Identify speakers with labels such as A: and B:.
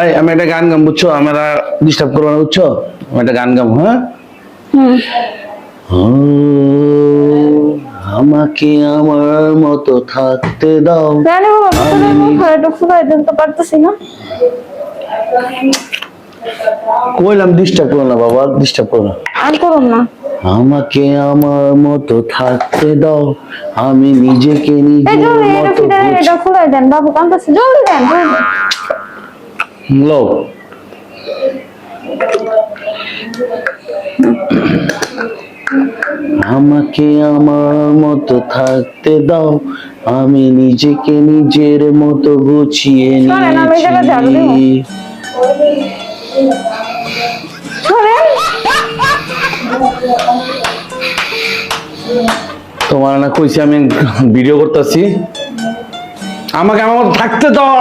A: এই আমি একটা গান গাম, বুঝছো? আমরা ডিস্টার্ব করবো না, বুঝছো? আমি একটা গান গাম, হ্যাঁ? ও, আমাকে আমার মতো থাকতে দাও।
B: জানি বাবা, ভিতরে মুখটা ফুলাই দিতে তো পারতেছি না।
A: কইলাম ডিস্টার্ব করো না বাবা, ডিস্টার্ব করো না।
B: আর করুন না।
A: আমাকে আমার মতো থাকতে দাও, আমি নিজেকে
B: এই
A: নিজের
B: জলদি এটা
A: মতো
B: ফিরে এটা ফুলাই দেন, বাবু কাঁদতেছে, জলদি দেন জলদি।
A: লো। আমাকে আমার মতো থাকতে দাও, আমি নিজেকে নিজের মতো গুছিয়ে
B: শোনেন, আমি এই জায়গায় ঝাড়ু দিব।
A: নিয়েছি।
B: শোনেন,
A: তোমার না কইছি আমি ভিডিও করতেছি, আমাকে আমার মতো থাকতে দাও।